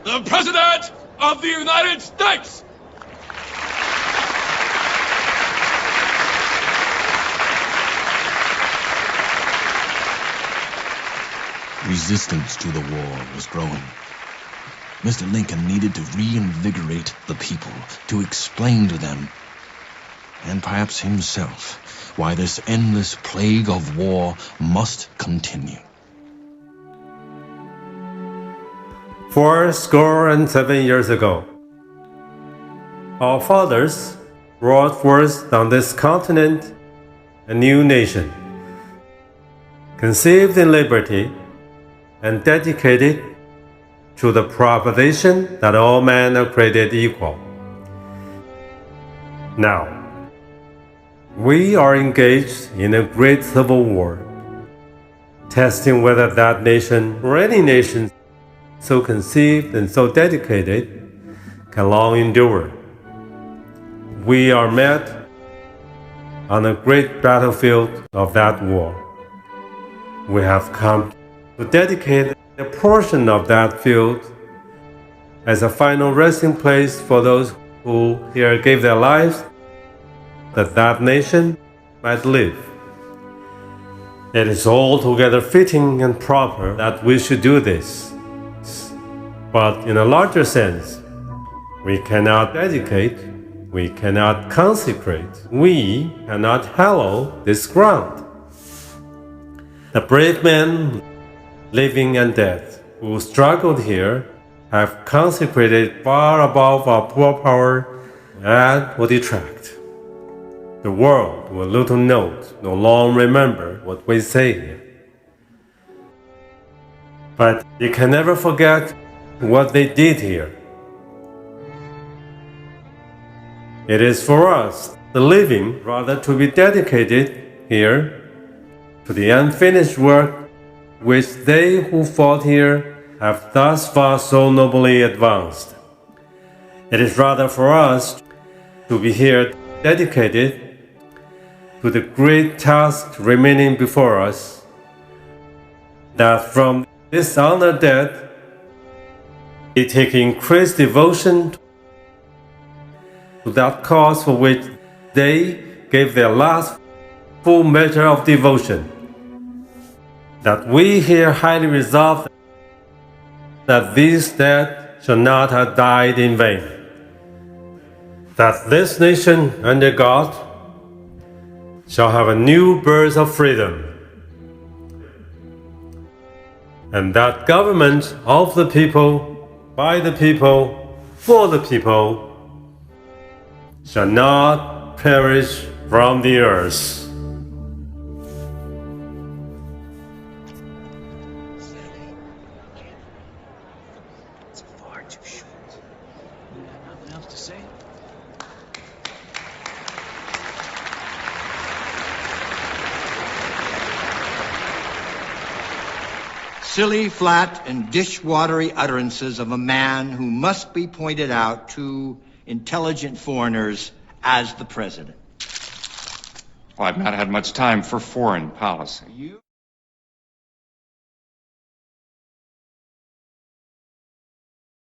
the President of the United States. Resistance to the war was growing. Mr. Lincoln needed to reinvigorate the people, to explain to them, and perhaps himself, why this endless plague of war must continue. 47 years ago, our fathers brought forth on this continent a new nation, conceived in liberty and dedicated to the proposition that all men are created equal. Now, we are engaged in a great civil war, testing whether that nation or any nation so conceived and so dedicated can long endure. We are met on the great battlefield of that war. We have come to dedicate a portion of that field as a final resting place for those who here gave their lives that that nation might live. It is altogether fitting and proper that we should do this. But in a larger sense, we cannot dedicate, we cannot consecrate, we cannot hallow this ground. The brave men, living and dead, who struggled here, have consecrated far above our poor power add or detract. The world will little note, no long remember what we say here. But you can never forget what they did here. It is for us, the living, rather to be dedicated here to the unfinished work which they who fought here have thus far so nobly advanced. It is rather for us to be here dedicated to the great task remaining before us, that from this honored dead we take increased devotion to that cause for which they gave their last full measure of devotion, that we here highly resolve that these dead shall not have died in vain, that this nation under God shall have a new birth of freedom, and that government of the people, by the people, for the people, shall not perish from the earth. It's far too short. You got nothing else to say? Silly, flat, and dish-watery utterances of a man who must be pointed out to intelligent foreigners as the president. Well, I've not had much time for foreign policy.